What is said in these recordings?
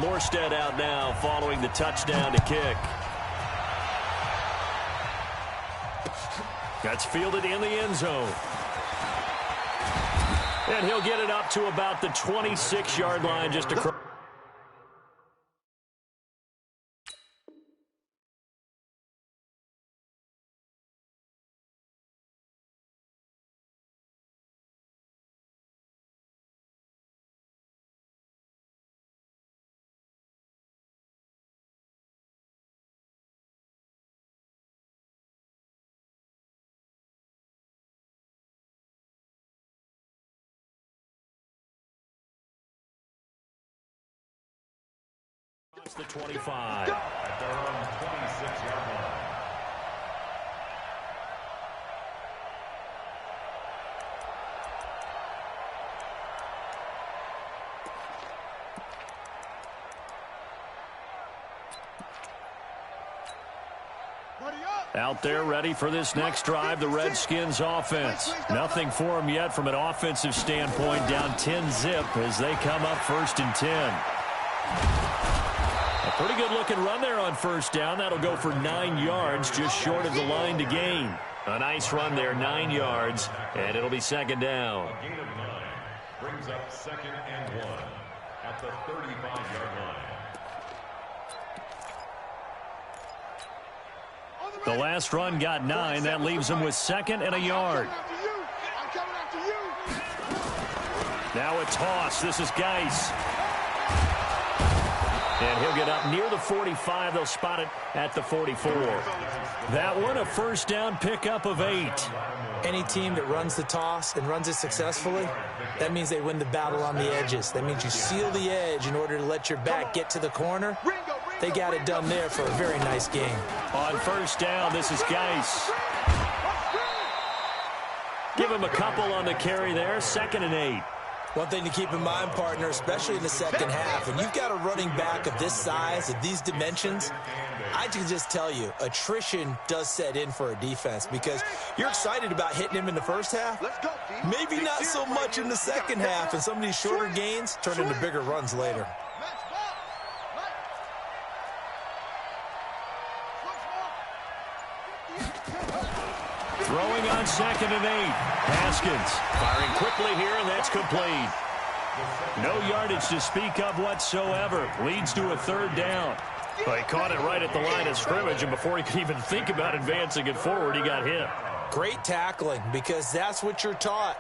Morstead out now following the touchdown to kick. That's fielded in the end zone. And he'll get it up to about the 26-yard line just across. It's the 25. At their own 26-yard line. Out there ready for this next drive, the Redskins offense. Nothing for them yet from an offensive standpoint, down 10-zip as they come up 1st and 10. A pretty good-looking run there on first down. That'll go for 9 yards, just short of the line to gain. A nice run there, 9 yards, and it'll be 2nd down. A gain of 9 brings up 2nd and 1 at the 35-yard line. The last run got 9. That leaves them with 2nd and a yard. Now a toss. This is Geis. And he'll get up near the 45. They'll spot it at the 44. That one, a first down pickup of 8. Any team that runs the toss and runs it successfully, that means they win the battle on the edges. That means you seal the edge in order to let your back get to the corner. They got it done there for a very nice game. On first down, this is Geis. Give him a couple on the carry there. 2nd and 8. One thing to keep in mind, partner, especially in the second half, and you've got a running back of this size, of these dimensions, I can just tell you, attrition does set in for a defense because you're excited about hitting him in the first half. Maybe not so much in the second half, and some of these shorter gains turn into bigger runs later. Throwing on 2nd and 8. Haskins firing quickly here, and that's complete. No yardage to speak of whatsoever. Leads to a 3rd down. Well, he caught it right at the line of scrimmage, and before he could even think about advancing it forward, he got hit. Great tackling, because that's what you're taught.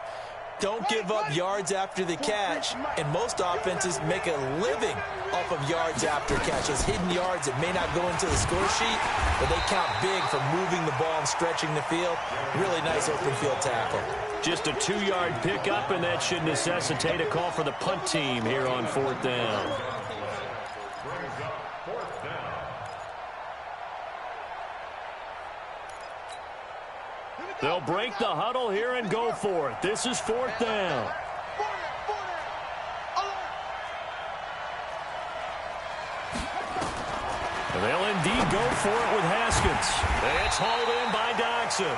Don't give up yards after the catch, and most offenses make a living off of yards after catch. Those hidden yards that may not go into the score sheet, but they count big for moving the ball and stretching the field. Really nice open field tackle. Just a 2-yard pickup, and that should necessitate a call for the punt team here on 4th down. They'll break the huddle here and go for it. This is 4th down. They'll indeed go for it with Haskins. It's hauled in by Doxson.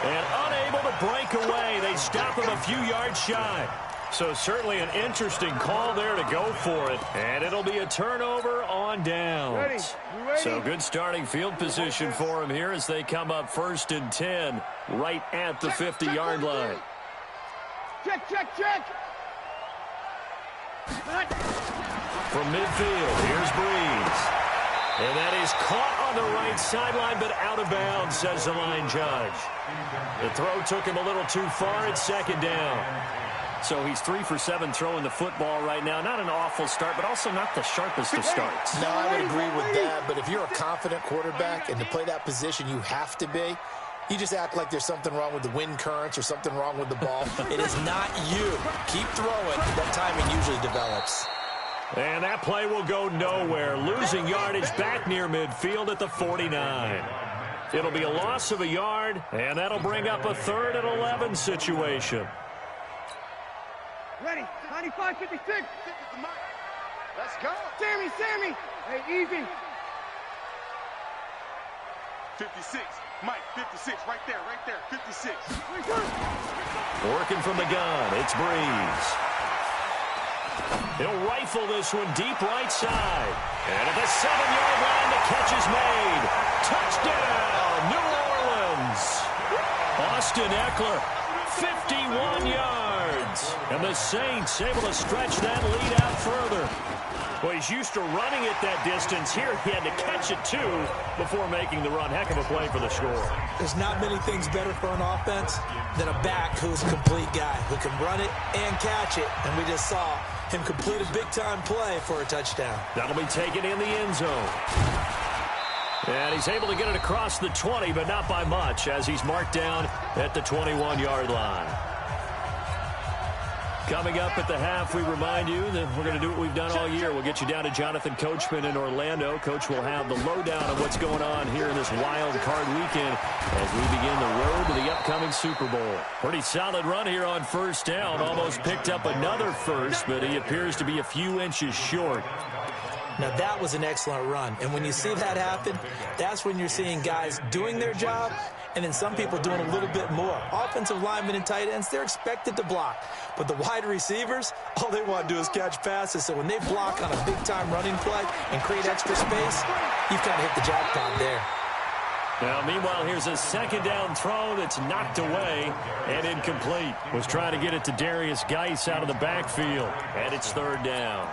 And unable to break away. They stop him a few yards shy. So certainly an interesting call there to go for it. And it'll be a turnover on downs. So good starting field position for him here as they come up 1st and 10 right at the 50-yard line. Check. From midfield, here's Breeze. And that is caught on the right sideline, but out of bounds, says the line judge. The throw took him a little too far. It's 2nd down. So he's 3 for 7 throwing the football right now. Not an awful start, but also not the sharpest of starts. No, I would agree with that. But if you're a confident quarterback and to play that position you have to be, you just act like there's something wrong with the wind currents or something wrong with the ball. It is not you. Keep throwing. That timing usually develops. And that play will go nowhere. Losing yardage back near midfield at the 49. It'll be a loss of a yard, and that'll bring up a 3rd and 11 situation. Ready, 95, 56. Let's go. Sammy. Hey, easy. 56. Mike, 56. Right there. 56. Working from the gun, it's Breeze. He'll rifle this one deep right side. And at the 7-yard line, the catch is made. Touchdown, New Orleans. Austin Eckler, 51 yards. And the Saints able to stretch that lead out further. Well, he's used to running it that distance. Here, he had to catch it, too, before making the run. Heck of a play for the score. There's not many things better for an offense than a back who's a complete guy, who can run it and catch it. And we just saw him complete a big-time play for a touchdown. That'll be taken in the end zone. And he's able to get it across the 20, but not by much, as he's marked down at the 21-yard line. Coming up at the half, we remind you that we're going to do what we've done all year. We'll get you down to Jonathan Coachman in Orlando. Coach will have the lowdown of what's going on here in this wild card weekend as we begin the road to the upcoming Super Bowl. Pretty solid run here on first down. Almost picked up another first, but he appears to be a few inches short. Now, that was an excellent run. And when you see that happen, that's when you're seeing guys doing their job and then some people doing a little bit more. Offensive linemen and tight ends, they're expected to block. But the wide receivers, all they want to do is catch passes. So when they block on a big-time running play and create extra space, you've kind of hit the jackpot there. Now, meanwhile, here's a second down throw that's knocked away and incomplete. Was trying to get it to Darius Geis out of the backfield. And it's third down.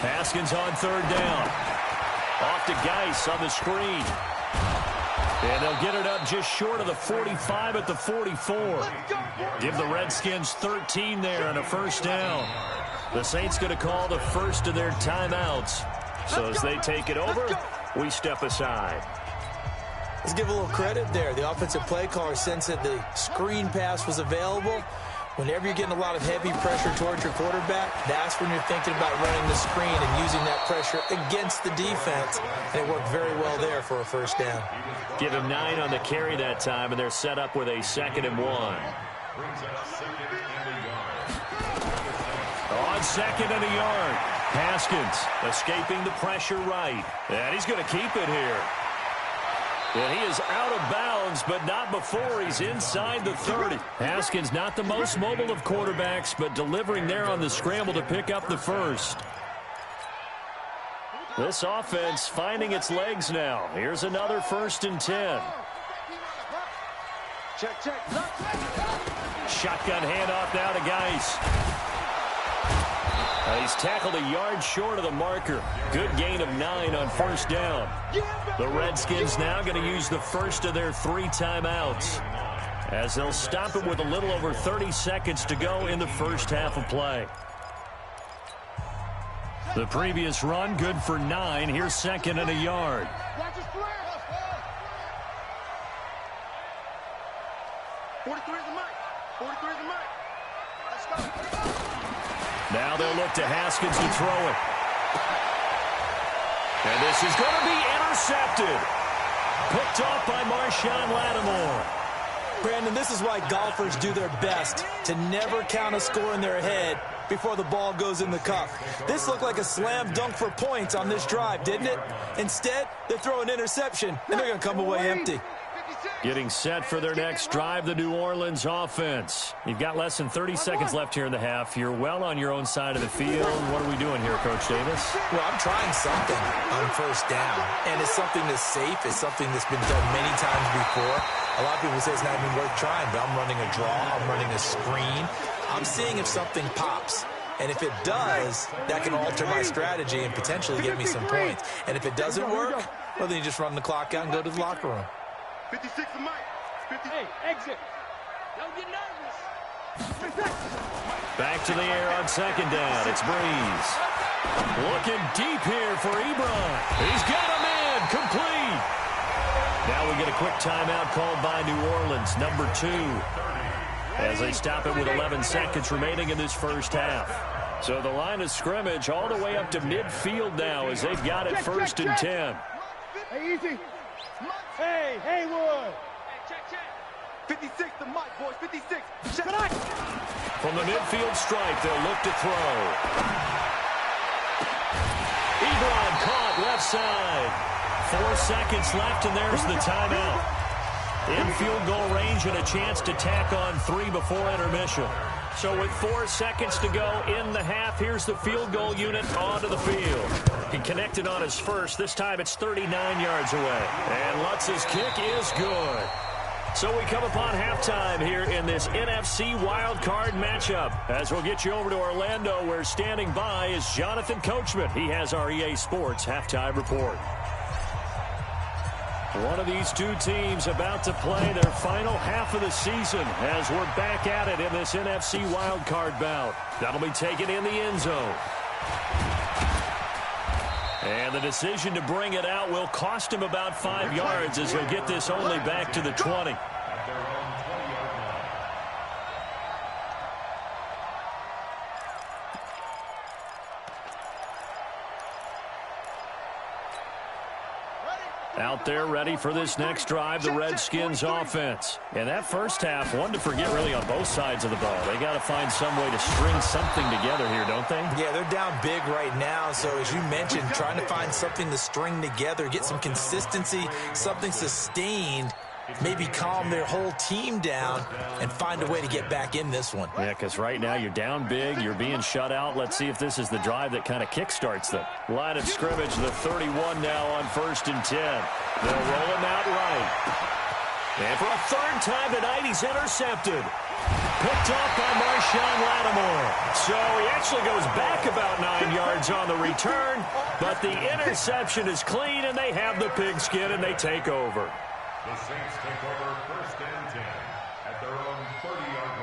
Haskins on third down. Off to Geis on the screen. And they'll get it up just short of the 45 at the 44. Give the Redskins 13 there and a first down. The Saints going to call the first of their timeouts. So as they take it over, we step aside. Let's give a little credit there. The offensive play caller sensed that the screen pass was available. Whenever you're getting a lot of heavy pressure towards your quarterback, that's when you're thinking about running the screen and using that pressure against the defense. And it worked very well there for a first down. Give him 9 on the carry that time, and they're set up with a 2nd and 1. On 2nd and a yard, Haskins escaping the pressure right. And he's going to keep it here. And he is out of bounds, but not before he's inside the 30. Haskins not the most mobile of quarterbacks, but delivering there on the scramble to pick up the first. This offense finding its legs now. Here's another 1st and 10. Check. Shotgun handoff now to Geis. He's tackled a yard short of the marker. Good gain of 9 on first down. The Redskins now going to use the first of their 3 timeouts as they'll stop it with a little over 30 seconds to go in the first half of play. The previous run good for 9. Here's 2nd and a yard. Now they'll look to Haskins to throw it. And this is going to be intercepted. Picked off by Marshawn Lattimore. Brandon, this is why golfers do their best to never count a score in their head before the ball goes in the cup. This looked like a slam dunk for points on this drive, didn't it? Instead, they throw an interception, and they're going to come away empty. Getting set for their next drive, the New Orleans offense. You've got less than 30 seconds left here in the half. You're well on your own side of the field. What are we doing here, Coach Davis? Well, I'm trying something on first down, and it's something that's safe. It's something that's been done many times before. A lot of people say it's not even worth trying, but I'm running a draw. I'm running a screen. I'm seeing if something pops. And if it does, that can alter my strategy and potentially get me some points. And if it doesn't work, well, then you just run the clock out and go to the locker room. 56 to Mike. 50. Hey, exit. Don't get nervous. Back to the air on second down. It's Breeze. Looking deep here for Ebron. He's got him in. Complete. Now we get a quick timeout called by New Orleans, number 2. As they stop it with 11 seconds remaining in this first half. So the line of scrimmage all the way up to midfield now as they've got it 1st and 10. Hey, easy. Hey, Haywood. Check. 56 to Mike, boys. 56. Check. From the midfield stripe, they'll look to throw. Ebron caught left side. 4 seconds left, and there's the timeout. In field goal range and a chance to tack on 3 before intermission. So with 4 seconds to go in the half, here's the field goal unit onto the field. He connected on his first. This time it's 39 yards away. And Lutz's kick is good. So we come upon halftime here in this NFC wildcard matchup. As we'll get you over to Orlando, where standing by is Jonathan Coachman. He has our EA Sports halftime report. One of these two teams about to play their final half of the season as we're back at it in this NFC wildcard bout. That'll be taken in the end zone. And the decision to bring it out will cost him about 5 yards as he'll get this only back to the 20. Out there ready for this next drive, the Redskins offense. And that first half, one to forget really on both sides of the ball. They got to find some way to string something together here, don't they? Yeah, they're down big right now. So as you mentioned, trying to find something to string together, get some consistency, something sustained, maybe calm their whole team down and find a way to get back in this one. Yeah, because right now you're down big, you're being shut out. Let's see if this is the drive that kind of kickstarts them. Line of scrimmage, the 31 now on 1st and 10. They'll roll him out right. And for a third time tonight, he's intercepted. Picked off by Marshawn Lattimore. So he actually goes back about 9 yards on the return, but the interception is clean, and they have the pigskin, and they take over. The Saints take over 1st and 10 at their own 30-yard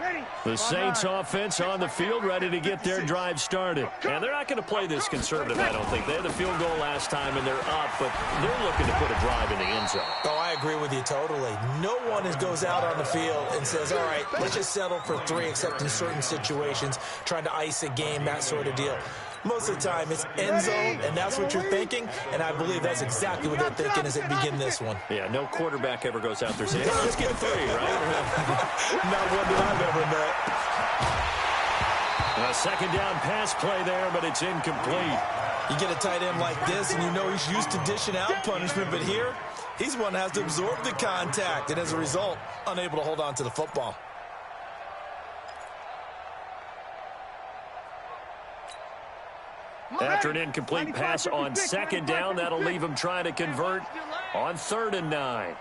line. The Saints offense on the field ready to get their drive started. And they're not going to play this conservative, I don't think. They had the field goal last time, and they're up, but they're looking to put a drive in the end zone. Oh, I agree with you totally. No one goes out on the field and says, all right, let's just settle for 3, except in certain situations, trying to ice a game, that sort of deal. Most of the time, it's end zone, and that's what you're thinking, and I believe that's exactly what they're thinking as they begin this one. Yeah, no quarterback ever goes out there saying, hey, let's get 3, right? Not one that I've ever met. A second down pass play there, but it's incomplete. You get a tight end like this, and you know he's used to dishing out punishment, but here, he's one that has to absorb the contact, and as a result, unable to hold on to the football. After an incomplete pass on second down, that'll leave him trying to convert on 3rd and 9.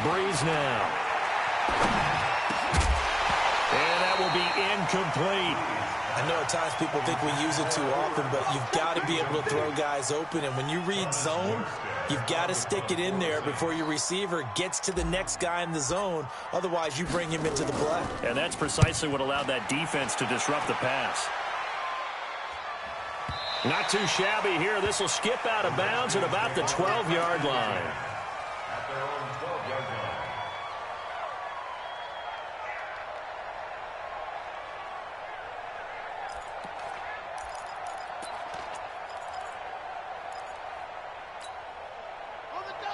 Breeze now. And that will be incomplete. I know at times people think we use it too often, but you've got to be able to throw guys open. And when you read zone, you've got to stick it in there before your receiver gets to the next guy in the zone. Otherwise, you bring him into the play. And that's precisely what allowed that defense to disrupt the pass. Not too shabby here. This will skip out of bounds at about the 12-yard line. At their own 12-yard line.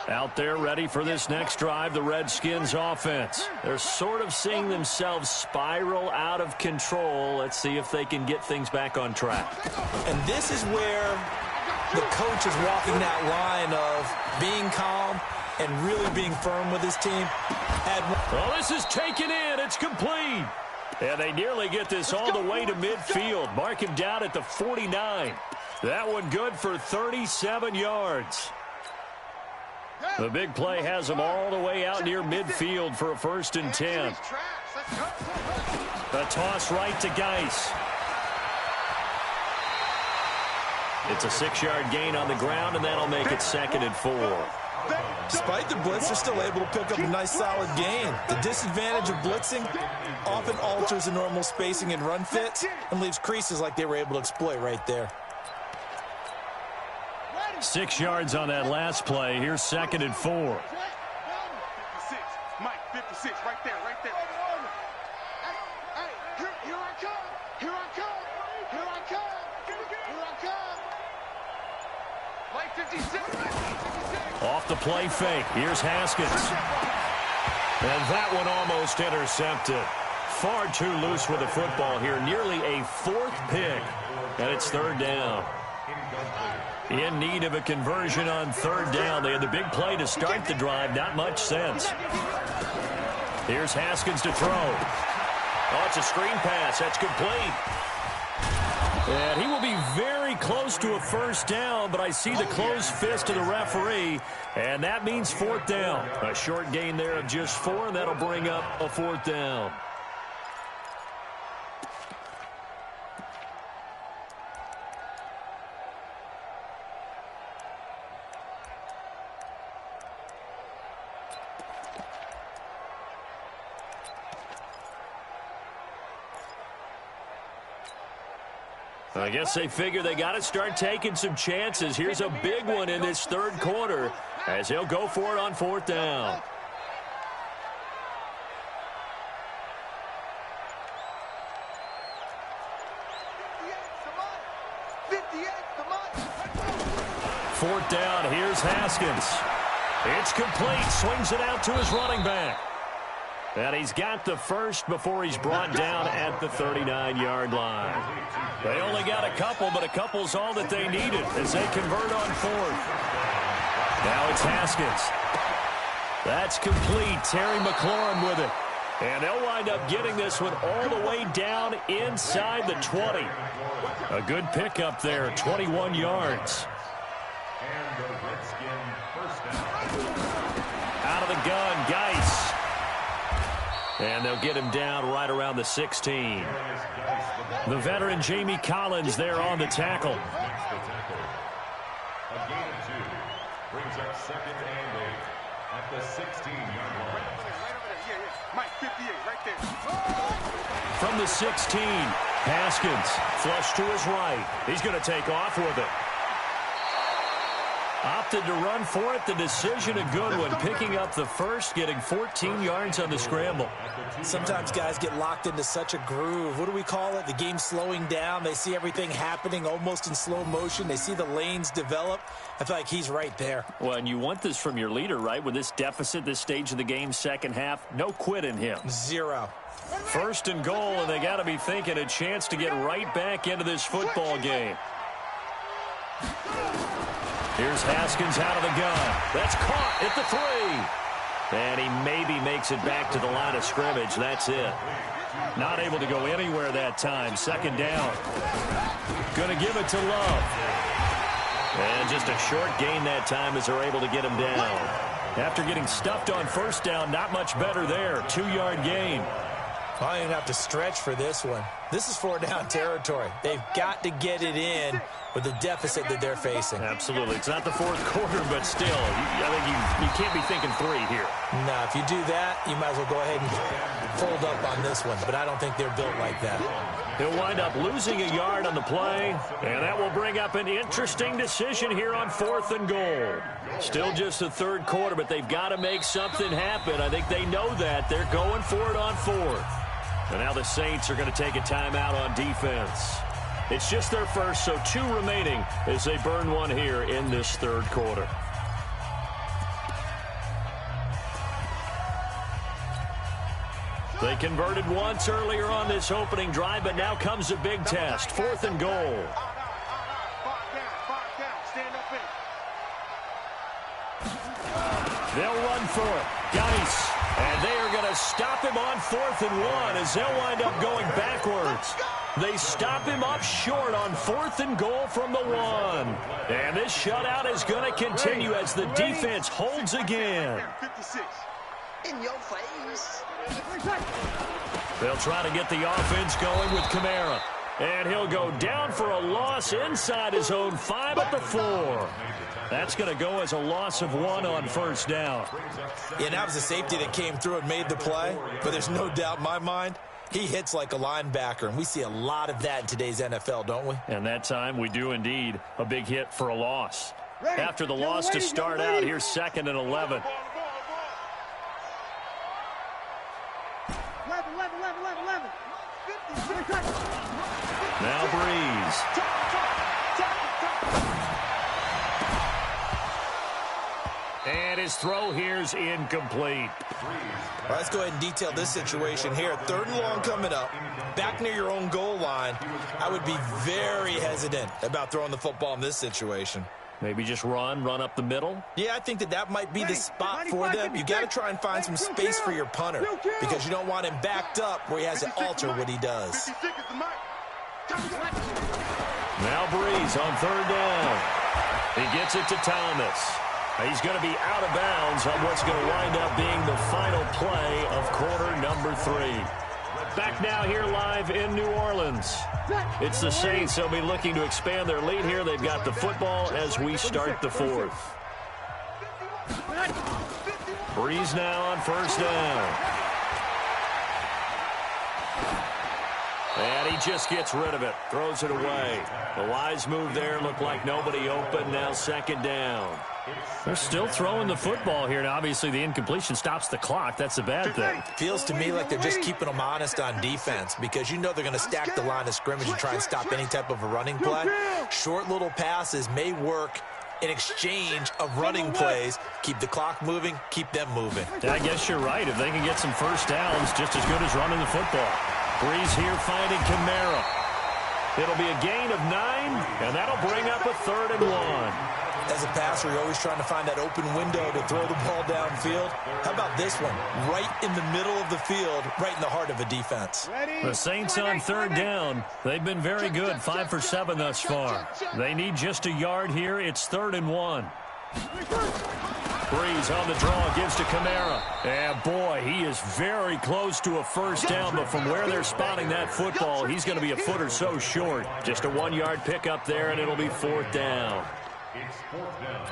Out there ready for this next drive, the Redskins offense. They're sort of seeing themselves spiral out of control. Let's see if they can get things back on track. And this is where the coach is walking that line of being calm and really being firm with his team. Well, this is taken in. It's complete. And they nearly get this all the way to midfield. Mark him down at the 49. That one good for 37 yards. The big play has them all the way out near midfield for a 1st and 10. A toss right to Geis. It's a 6-yard gain on the ground, and that'll make it 2nd and 4. Despite the blitz, they're still able to pick up a nice solid gain. The disadvantage of blitzing often alters the normal spacing and run fits and leaves creases like they were able to exploit right there. 6 yards on that last play. Here's 2nd and 4. 56. Mike, 56, right there, right there. Hey, here I come. Here I come. Here I come. Here I come. Mike, 56. Off the play fake. Here's Haskins. And that one almost intercepted. far too loose with the football here. Nearly a fourth pick, and it's third down. In need of a conversion on third down. They had the big play to start the drive. Not much sense. Here's Haskins to throw. Oh, it's a screen pass. That's complete. And he will be very close to a first down, but I see the closed fist of the referee, and that means fourth down. A short gain there of just 4, and that'll bring up a fourth down. I guess they figure they got to start taking some chances. Here's a big one in this third quarter as he'll go for it on fourth down. Fourth down, here's Haskins. It's complete, swings it out to his running back. And he's got the first before he's brought down at the 39-yard line. They only got a couple, but a couple's all that they needed as they convert on fourth. Now it's Haskins. That's complete. Terry McLaurin with it. And they'll wind up getting this one all the way down inside the 20. A good pickup there, 21 yards. And the Redskin first down. Out of the gun, Geis. And they'll get him down right around the 16. The veteran Jamie Collins there on the tackle. A gain of 2 brings up second and 8 at the 16-yard line. Right over there. Yeah. Mike, 58, right there. From the 16, Haskins flush to his right. He's going to take off with it. Opted to run for it. The decision a good one. Picking up the first, getting 14 yards on the scramble. Sometimes guys get locked into such a groove. What do we call it? The game's slowing down. They see everything happening almost in slow motion. They see the lanes develop. I feel like he's right there. Well, and you want this from your leader, right? With this deficit, this stage of the game, second half, no quit in him. 0. First and goal, and they got to be thinking a chance to get right back into this football game. Here's Haskins out of the gun. That's caught at the 3. And he maybe makes it back to the line of scrimmage. That's it. Not able to go anywhere that time. Second down. Going to give it to Love. And just a short gain that time as they're able to get him down. After getting stuffed on first down, not much better there. 2-yard gain. I don't even have to stretch for this one. This is 4-down territory. They've got to get it in with the deficit that they're facing. Absolutely. It's not the fourth quarter, but still, I think you can't be thinking 3 here. No, if you do that, you might as well go ahead and fold up on this one. But I don't think they're built like that. He'll wind up losing a yard on the play, and that will bring up an interesting decision here on 4th and goal. Still just the third quarter, but they've got to make something happen. I think they know that. They're going for it on 4th. And now the Saints are going to take a timeout on defense. It's just their first, so 2 remaining as they burn one here in this third quarter. They converted once earlier on this opening drive, but now comes a big test. 4th and goal. Stand up in. They'll run for it. Geis. And they are going to stop him on 4th and 1 as they'll wind up going backwards. They stop him up short on 4th and goal from the 1. And this shutout is going to continue as the defense holds again. 56. In your face. They'll try to get the offense going with Kamara. And he'll go down for a loss inside his own 5 at the 4. That's going to go as a loss of 1 on first down. Yeah, that was a safety that came through and made the play. But there's no doubt in my mind, he hits like a linebacker. And we see a lot of that in today's NFL, don't we? And that time we do indeed. A big hit for a loss. After the loss to start out, here's 2nd and 11. 11. Now Breeze. And his throw here's incomplete. Well, let's go ahead and detail this situation here. 3rd and long coming up, back near your own goal line. I would be very hesitant about throwing the football in this situation. Maybe just run up the middle? Yeah, I think that might be the spot for them. You got to try and find some space for your punter because you don't want him backed up where he has to alter what he does. Now Breeze on 3rd down. He gets it to Thomas. He's going to be out of bounds on what's going to wind up being the final play of quarter number 3. Back now here live in New Orleans. It's the Saints. They'll be looking to expand their lead here. They've got the football as we start the 4th. Breeze now on 1st down. And he just gets rid of it. Throws it away. The wise move there. Looked like nobody open. Now 2nd down. They're still throwing the football here. Now, obviously, the incompletion stops the clock. That's a bad thing. Feels to me like they're just keeping them honest on defense because you know they're going to stack the line of scrimmage and try and stop any type of a running play. Short little passes may work in exchange of running plays. Keep the clock moving, keep them moving. I guess you're right. If they can get some 1st downs, just as good as running the football. Breeze here finding Kamara. It'll be a gain of 9, and that'll bring up a 3rd and 1. As a passer, you're always trying to find that open window to throw the ball downfield. How about this one? Right in the middle of the field, right in the heart of a defense. The Saints on 3rd down. They've been very good, 5 for 7 thus far. They need just a yard here. It's 3rd and 1. Breeze on the draw, gives to Kamara. And boy, he is very close to a 1st down, but from where they're spotting that football, he's going to be a foot or so short. Just a 1-yard pickup there, and it'll be 4th down. It's 4th down.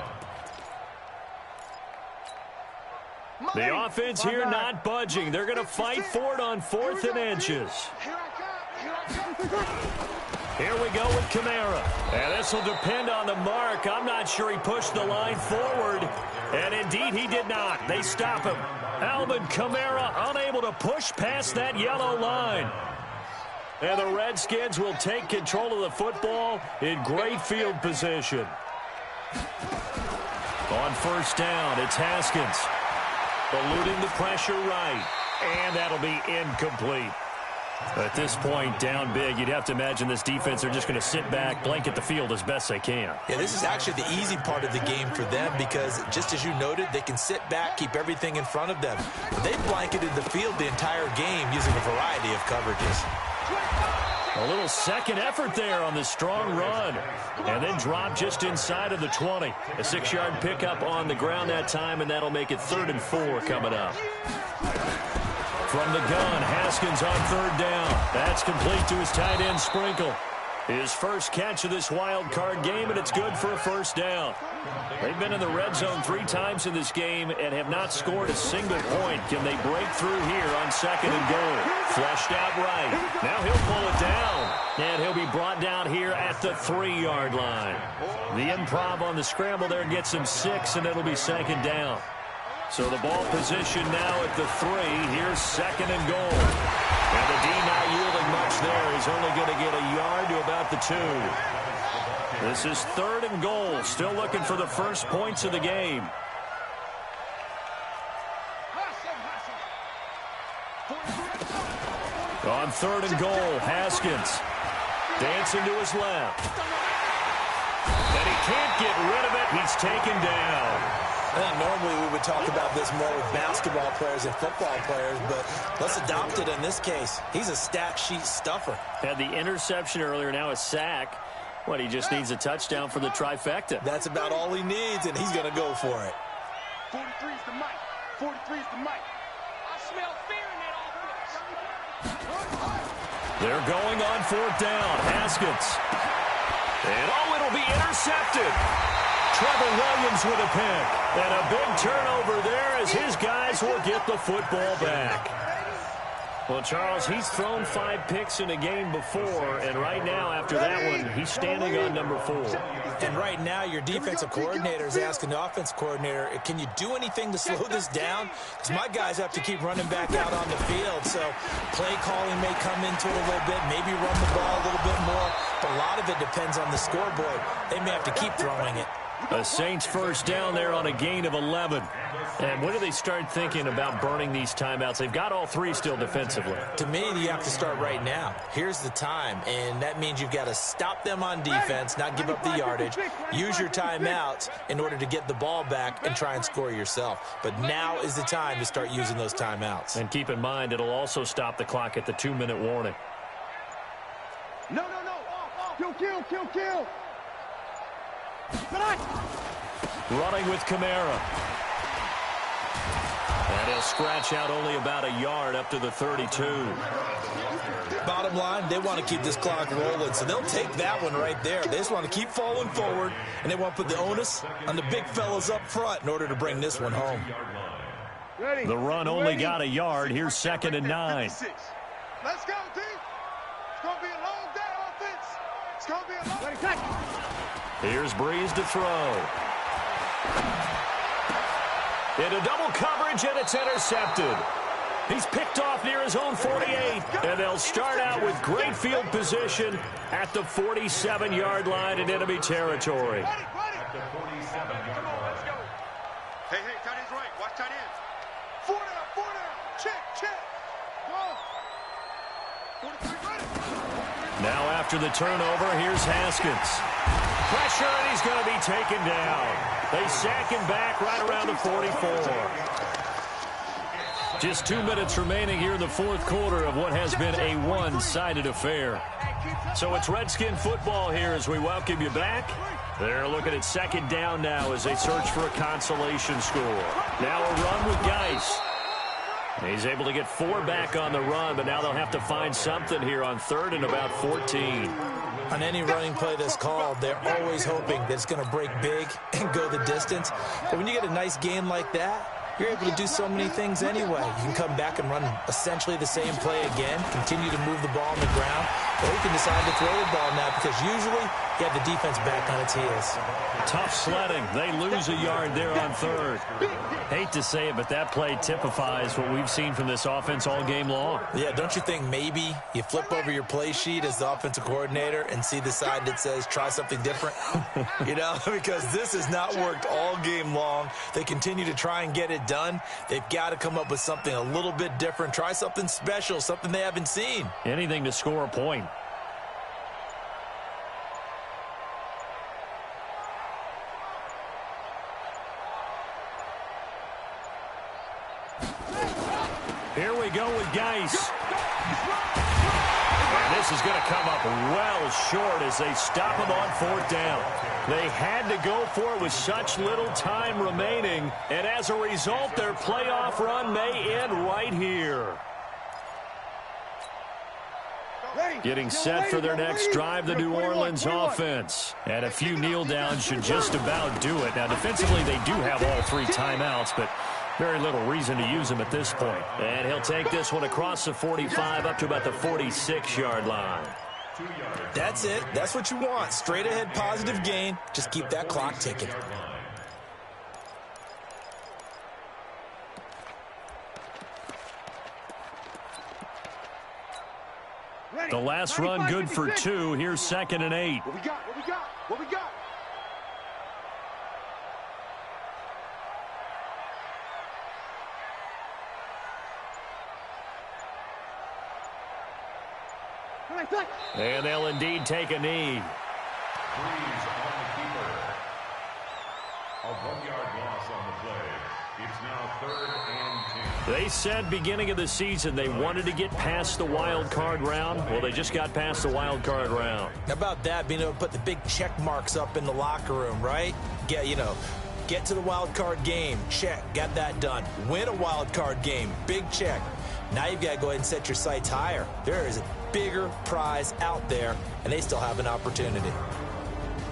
The offense here not budging. They're going to fight for it on 4th and inches. Here we go with Kamara. And this will depend on the mark. I'm not sure he pushed the line forward. And indeed, he did not. They stop him. Alvin Kamara unable to push past that yellow line. And the Redskins will take control of the football in great field position. On 1st down, it's Haskins. Eluding the pressure right. And that'll be incomplete. At this point, down big, you'd have to imagine this defense are just going to sit back, blanket the field as best they can. Yeah, this is actually the easy part of the game for them because, just as you noted, they can sit back, keep everything in front of them. They've blanketed the field the entire game using a variety of coverages. A little second effort there on the strong run. And then drop just inside of the 20. A 6-yard pickup on the ground that time, and that'll make it 3rd and 4 coming up. From the gun, Haskins on 3rd down. That's complete to his tight end, Sprinkle. His first catch of this wild card game, and it's good for a 1st down. They've been in the red zone 3 times in this game and have not scored a single point. Can they break through here on 2nd and goal? Fleshed out right. Now he'll pull it down, and he'll be brought down here at the 3-yard line. The improv on the scramble there gets him 6, and it'll be 2nd down. So the ball position now at the 3. Here's 2nd and goal. And the D not yielding much there. He's only going to get a yard to about the 2. This is 3rd and goal. Still looking for the first points of the game. On 3rd and goal, Haskins dancing to his left. And he can't get rid of it. He's taken down. I think normally we would talk about this more with basketball players and football players, but let's adopt it in this case. He's a stat sheet stuffer. Had the interception earlier, now a sack. What, he just needs a touchdown for the trifecta. That's about all he needs, and he's going to go for it. 43's the mic. 43's the mic. I smell fear in that offense. They're going on 4th down. Haskins. And it'll be intercepted. Trevor Williams with a pick. And a big turnover there as his guys will get the football back. Well, Charles, he's thrown 5 picks in a game before, and right now, after that one, he's standing on number 4. And right now, your defensive coordinator is asking the offensive coordinator, can you do anything to slow this down? Because my guys have to keep running back out on the field, so play calling may come into it a little bit, maybe run the ball a little bit more, but a lot of it depends on the scoreboard. They may have to keep throwing it. A Saints first down there on a gain of 11. And when do they start thinking about burning these timeouts? They've got all three still defensively. To me, you have to start right now. Here's the time, and that means you've got to stop them on defense, not give up the yardage, use your timeouts in order to get the ball back and try and score yourself. But now is the time to start using those timeouts. And keep in mind, it'll also stop the clock at the 2-minute warning. No. Kill. Running with Kamara. And he'll scratch out only about a yard up to the 32. Bottom line, they want to keep this clock rolling, so they'll take that one right there. They just want to keep falling forward, and they want to put the onus on the big fellas up front in order to bring this one home. The run only got a yard. Here's 2nd and 9. Let's go, team. It's going to be a long day offense. It's going to be a long day. Here's Breeze to throw. Into double coverage, and it's intercepted. He's picked off near his own 48, and they'll start out with great field position at the 47-yard line in enemy territory. At the 47-yard line. Let's go. Hey, tight ends right. Watch tight ends. 4 down. Check. Go. 43 ready. Now after the turnover, here's Haskins. Pressure, and he's going to be taken down. They sack him back right around the 44. Just 2 minutes remaining here in the fourth quarter of what has been a one-sided affair. So it's Redskin football here as we welcome you back. They're looking at 2nd down now as they search for a consolation score. Now a run with Geis. He's able to get 4 back on the run, but now they'll have to find something here on 3rd and about 14. On any running play that's called, they're always hoping that it's going to break big and go the distance. But when you get a nice game like that, you're able to do so many things anyway. You can come back and run essentially the same play again, continue to move the ball on the ground, or you can decide to throw the ball now because usually you have the defense back on its heels. Tough sledding. They lose a yard there on 3rd. Hate to say it, but that play typifies what we've seen from this offense all game long. Yeah, don't you think maybe you flip over your play sheet as the offensive coordinator and see the side that says try something different? You know, because this has not worked all game long. They continue to try and get it done. They've got to come up with something a little bit different. Try something special, something they haven't seen. Anything to score a point. Here we go with Geis. And this is going to come up well short as they stop him on 4th down. They had to go for it with such little time remaining, and as a result, their playoff run may end right here. Getting set for their next drive, the New Orleans offense. And a few kneel downs should just about do it. Now, defensively, they do have all 3 timeouts, but very little reason to use them at this point. And he'll take this one across the 45 up to about the 46-yard line. That's it. That's what you want. Straight ahead positive gain. Just keep that clock ticking. The last run good for 2. Here's 2nd and 8. What we got? And they'll indeed take a knee. Breeze on the keeper. A 1-yard loss on the play. It's now 3rd and 10. They said beginning of the season they wanted to get past the wild card round. Well, they just got past the wild card round. How about that, being able to put the big check marks up in the locker room, right? Get to the wild card game. Check. Got that done. Win a wild card game. Big check. Now you've got to go ahead and set your sights higher. There is a bigger prize out there, and they still have an opportunity.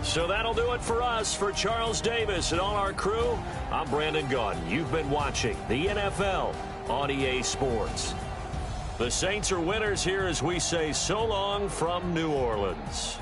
So that'll do it for us. For Charles Davis and all our crew, I'm Brandon Gaudin. You've been watching the NFL on EA Sports. The Saints are winners here as we say so long from New Orleans.